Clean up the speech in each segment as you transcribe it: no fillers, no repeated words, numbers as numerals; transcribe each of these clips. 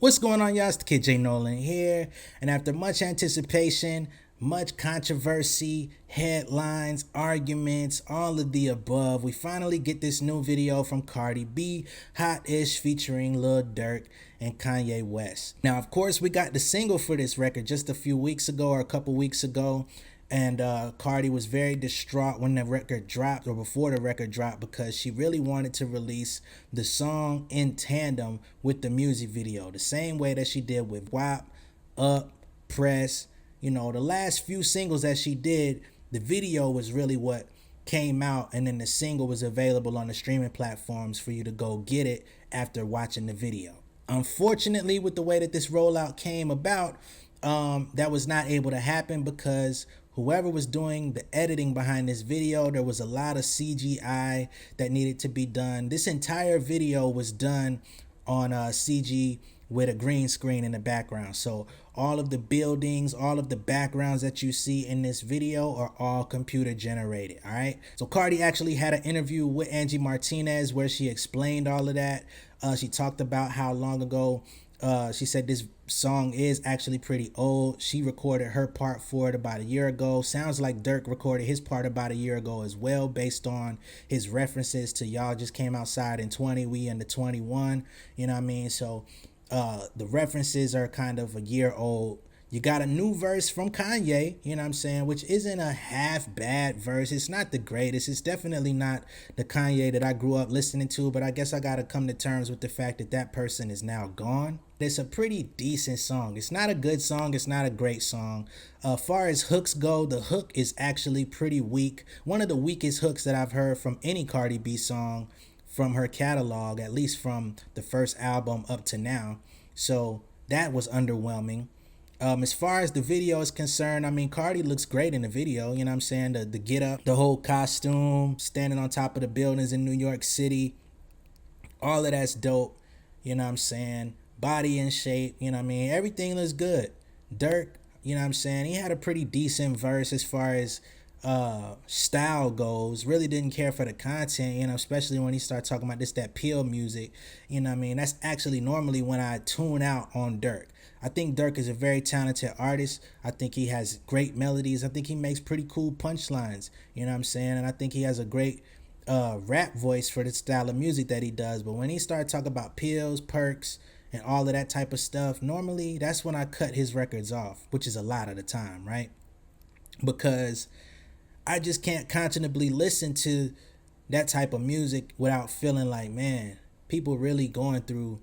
What's going on, y'all? It's the Kid J Nolan here, and after much anticipation, much controversy, headlines, arguments, all of the above, we finally get this new video from Cardi B Hot Ish featuring Lil Durk and Kanye West. Now, of course, we got the single for this record just a few weeks ago or a couple weeks ago. And Cardi was very distraught when the record dropped, or before the record dropped, because she really wanted to release the song in tandem with the music video, the same way that she did with WAP, Up, Press. You know, the last few singles that she did, the video was really what came out, and then the single was available on the streaming platforms for you to go get it after watching the video. Unfortunately, with the way that this rollout came about, that was not able to happen because whoever was doing the editing behind this video, there was a lot of CGI that needed to be done. This entire video was done on CG with a green screen in the background. So all of the buildings, all of the backgrounds that you see in this video are all computer generated. All right. So Cardi actually had an interview with Angie Martinez where she explained all of that. She talked about how long ago she said this song is actually pretty old. She recorded her part for it about a year ago. Sounds like Durk recorded his part about a year ago as well, based on his references to Y'all Just Came Outside in 20, we in the 21. You know what I mean? So the references are kind of a year old. You got a new verse from Kanye, you know what I'm saying, which isn't a half bad verse. It's not the greatest. It's definitely not the Kanye that I grew up listening to, but I guess I got to come to terms with the fact that that person is now gone. It's a pretty decent song. It's not a good song. It's not a great song. Far as hooks go, the hook is actually pretty weak. One of the weakest hooks that I've heard from any Cardi B song from her catalog, at least from the first album up to now. So that was underwhelming. As far as the video is concerned, I mean, Cardi looks great in the video, you know what I'm saying? The get up, the whole costume, standing on top of the buildings in New York City, all of that's dope, you know what I'm saying? Body in shape, you know what I mean? Everything looks good. Durk, you know what I'm saying? He had a pretty decent verse as far as style goes. Really didn't care for the content, you know, especially when he started talking about this, that pill music, you know what I mean? That's actually normally when I tune out on Durk. I think Durk is a very talented artist. I think he has great melodies. I think he makes pretty cool punchlines, you know what I'm saying? And I think he has a great rap voice for the style of music that he does. But when he started talking about pills, perks, and all of that type of stuff, normally that's when I cut his records off, which is a lot of the time, right? Because I just can't conscionably listen to that type of music without feeling like, man, people really going through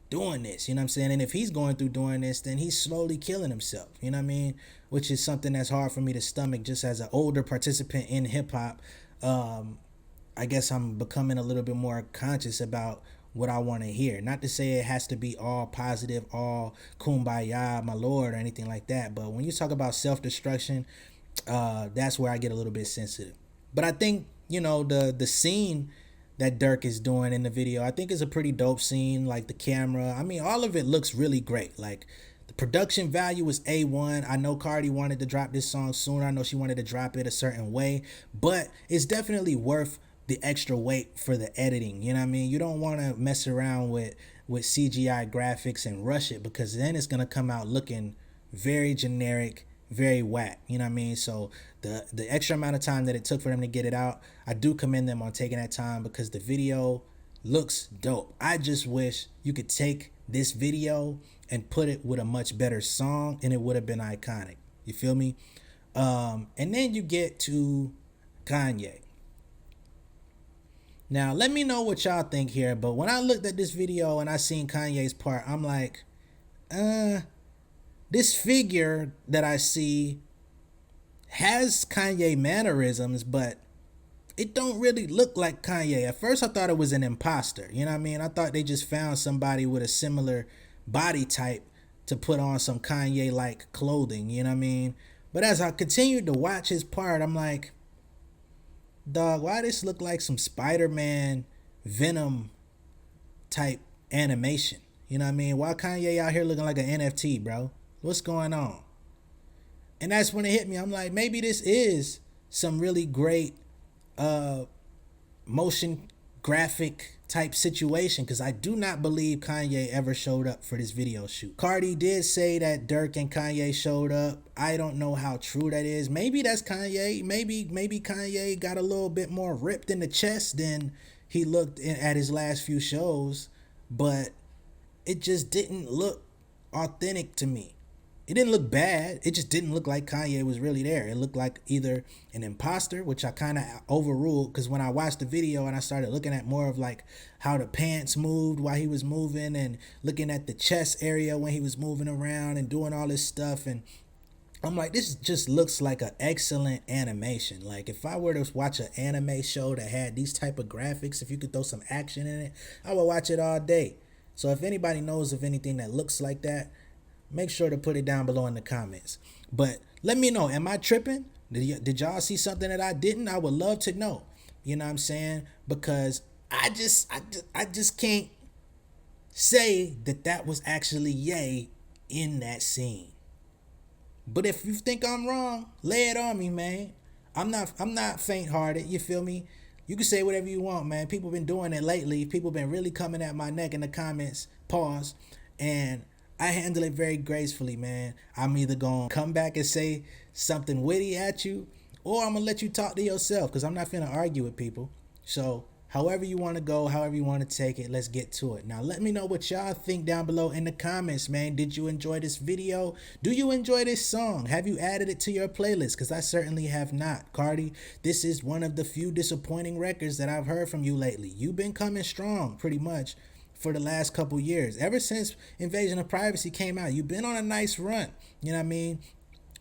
doing this, you know what I'm saying? And if he's going through doing this, then he's slowly killing himself, you know what I mean? Which is something that's hard for me to stomach just as an older participant in hip hop. I guess I'm becoming a little bit more conscious about what I want to hear. Not to say it has to be all positive, all kumbaya, my lord, or anything like that. But when you talk about self-destruction, that's where I get a little bit sensitive. But I think, you know, the scene that Durk is doing in the video, I think is a pretty dope scene. Like the camera, I mean, all of it looks really great. Like the production value is A1. I know Cardi wanted to drop this song sooner. I know she wanted to drop it a certain way, but it's definitely worth the extra weight for the editing. You know what I mean? You don't want to mess around with CGI graphics and rush it, because then it's going to come out looking very generic, very whack, you know what I mean? So the extra amount of time that it took for them to get it out, I do commend them on taking that time, because the video looks dope. I just wish you could take this video and put it with a much better song, and it would have been iconic. You feel me? And then you get to Kanye. Now, let me know what y'all think here, but when I looked at this video and I seen Kanye's part, I'm like, this figure that I see has Kanye mannerisms, but it don't really look like Kanye. At first I thought it was an imposter, you know what I mean? I thought they just found somebody with a similar body type to put on some Kanye-like clothing, you know what I mean? But as I continued to watch his part, I'm like, dog, why this look like some Spider-Man Venom type animation? You know what I mean? Why Kanye out here looking like an NFT, bro? What's going on? And that's when it hit me. I'm like, maybe this is some really great motion graphic type situation, because I do not believe Kanye ever showed up for this video shoot. Cardi did say that Durk and Kanye showed up. I don't know how true that is. Maybe that's Kanye. Maybe Kanye got a little bit more ripped in the chest than he looked at his last few shows, but it just didn't look authentic to me. It didn't look bad. It just didn't look like Kanye was really there. It looked like either an imposter, which I kind of overruled, because when I watched the video and I started looking at more of like how the pants moved while he was moving, and looking at the chest area when he was moving around and doing all this stuff, and I'm like, this just looks like an excellent animation. Like, if I were to watch an anime show that had these type of graphics, if you could throw some action in it, I would watch it all day. So if anybody knows of anything that looks like that, make sure to put it down below in the comments. But let me know, am I tripping? Did y'all see something that I didn't? I would love to know. You know what I'm saying? Because I just can't say that was actually Ye in that scene. But if you think I'm wrong, lay it on me, man. I'm not faint-hearted, you feel me? You can say whatever you want, man. People been doing it lately. People been really coming at my neck in the comments. Pause. And I handle it very gracefully, man. I'm either going to come back and say something witty at you, or I'm going to let you talk to yourself, because I'm not finna argue with people. So however you want to go, however you want to take it, let's get to it. Now, let me know what y'all think down below in the comments, man. Did you enjoy this video? Do you enjoy this song? Have you added it to your playlist? Because I certainly have not. Cardi, this is one of the few disappointing records that I've heard from you lately. You've been coming strong, pretty much, for the last couple years. Ever since Invasion of Privacy came out, you've been on a nice run. You know what I mean?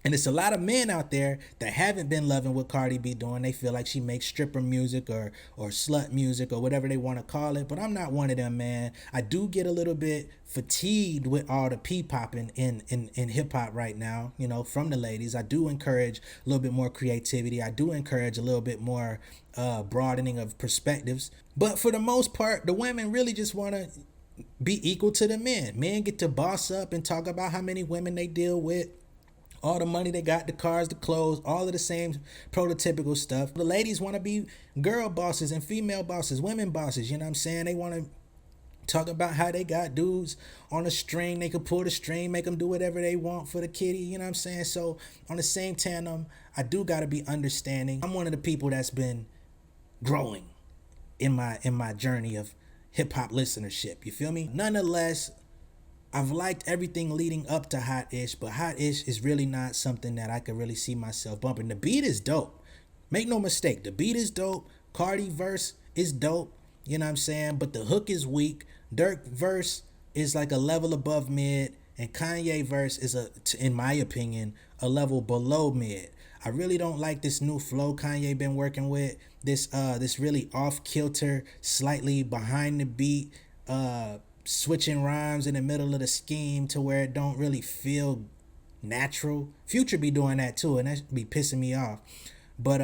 And it's a lot of men out there that haven't been loving what Cardi B doing. They feel like she makes stripper music or slut music or whatever they want to call it. But I'm not one of them, man. I do get a little bit fatigued with all the P-popping in hip hop right now, you know, from the ladies. I do encourage a little bit more creativity. I do encourage a little bit more broadening of perspectives. But for the most part, the women really just want to be equal to the men. Men get to boss up and talk about how many women they deal with, all the money they got, the cars, the clothes, all of the same prototypical stuff. The ladies want to be girl bosses and female bosses, women bosses, you know what I'm saying? They want to talk about how they got dudes on a string. They could pull the string, make them do whatever they want for the kitty, you know what I'm saying? So on the same tandem, I do got to be understanding. I'm one of the people that's been growing in my journey of hip-hop listenership, you feel me? Nonetheless, I've liked everything leading up to Hot-ish, but Hot-ish is really not something that I could really see myself bumping. The beat is dope. Make no mistake, the beat is dope. Cardi verse is dope, you know what I'm saying? But the hook is weak. Durk verse is like a level above mid, and Kanye verse is, in my opinion, a level below mid. I really don't like this new flow Kanye been working with. This really off-kilter, slightly behind the beat, switching rhymes in the middle of the scheme to where it don't really feel natural. Future be doing that too, and that be pissing me off. But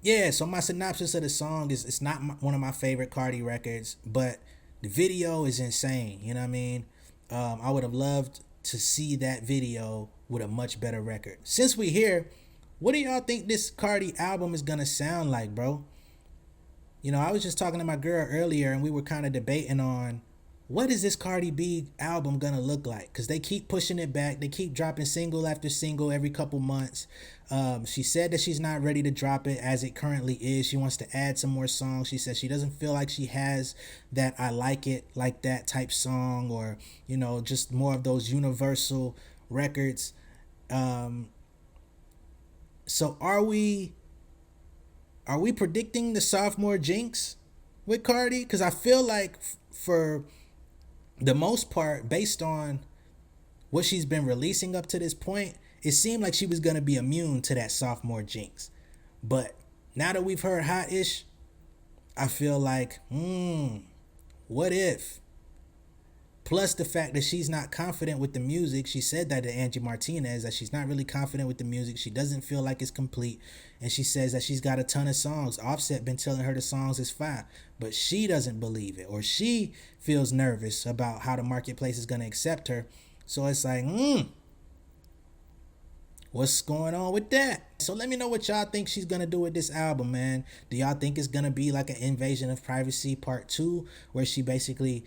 yeah, so my synopsis of the song is, it's not one of my favorite Cardi records, but the video is insane, you know what I mean? I would have loved to see that video with a much better record. Since we here, what do y'all think this Cardi album is gonna sound like, bro? You know, I was just talking to my girl earlier, and we were kind of debating on, what is this Cardi B album gonna look like? Because they keep pushing it back. They keep dropping single after single every couple months. She said that she's not ready to drop it as it currently is. She wants to add some more songs. She says she doesn't feel like she has that I like it like that type song, or, you know, just more of those universal records. So are we predicting the sophomore jinx with Cardi? Because I feel like for the most part, based on what she's been releasing up to this point, it seemed like she was going to be immune to that sophomore jinx. But now that we've heard Hot-ish, I feel like, what if? Plus the fact that she's not confident with the music. She said that to Angie Martinez, that she's not really confident with the music. She doesn't feel like it's complete. And she says that she's got a ton of songs. Offset been telling her the songs is fine, but she doesn't believe it, or she feels nervous about how the marketplace is going to accept her. So it's like, what's going on with that? So let me know what y'all think she's gonna do with this album, man. Do y'all think it's gonna be like an Invasion of Privacy Part 2, where she basically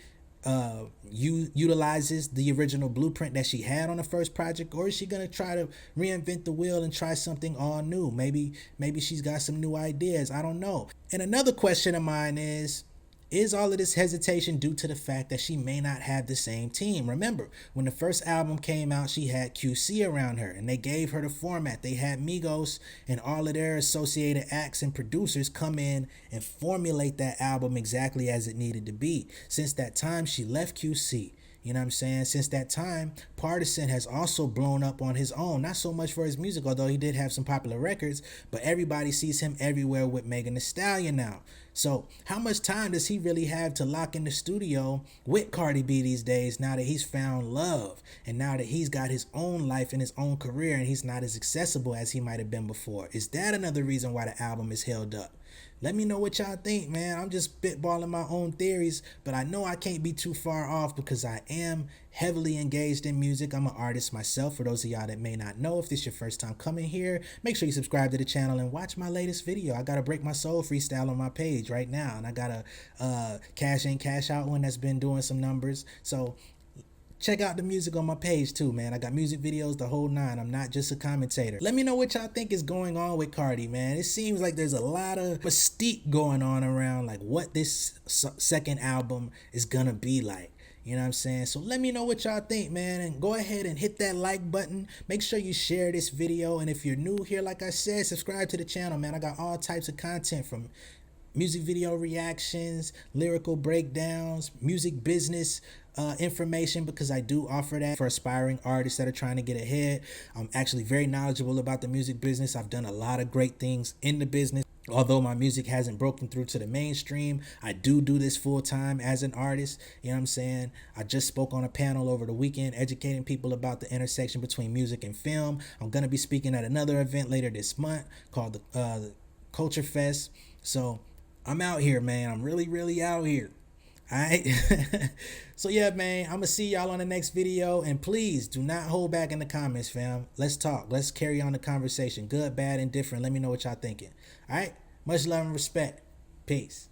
utilizes the original blueprint that she had on the first project, or is she gonna try to reinvent the wheel and try something all new? Maybe she's got some new ideas. I don't know. And another question of mine is all of this hesitation due to the fact that she may not have the same team? Remember, when the first album came out, she had QC around her, and they gave her the format. They had Migos and all of their associated acts and producers come in and formulate that album exactly as it needed to be. Since that time, she left QC. You know what I'm saying? Since that time, Partisan has also blown up on his own. Not so much for his music, although he did have some popular records, but everybody sees him everywhere with Megan Thee Stallion now. So how much time does he really have to lock in the studio with Cardi B these days, now that he's found love and now that he's got his own life and his own career and he's not as accessible as he might have been before? Is that another reason why the album is held up? Let me know what y'all think, man. I'm just spitballing my own theories, but I know I can't be too far off because I am heavily engaged in music. I'm an artist myself. For those of y'all that may not know, if this is your first time coming here, make sure you subscribe to the channel and watch my latest video. I got a Break My Soul freestyle on my page right now, and I got a Cash In, Cash Out one that's been doing some numbers. So check out the music on my page too, man. I got music videos, the whole nine. I'm not just a commentator. Let me know what y'all think is going on with Cardi, man. It seems like there's a lot of mystique going on around like what this second album is gonna be like. You know what I'm saying? So let me know what y'all think, man. And go ahead and hit that like button. Make sure you share this video. And if you're new here, like I said, subscribe to the channel, man. I got all types of content, from music video reactions, lyrical breakdowns, music business information, because I do offer that for aspiring artists that are trying to get ahead. I'm actually very knowledgeable about the music business. I've done a lot of great things in the business. Although my music hasn't broken through to the mainstream, I do this full time as an artist. You know what I'm saying? I just spoke on a panel over the weekend educating people about the intersection between music and film. I'm going to be speaking at another event later this month called the Culture Fest. So I'm out here, man. I'm really out here. All right. So yeah, man, I'm gonna see y'all on the next video, and please do not hold back in the comments, fam. Let's talk. Let's carry on the conversation. Good, bad, and different. Let me know what y'all thinking. All right. Much love and respect. Peace.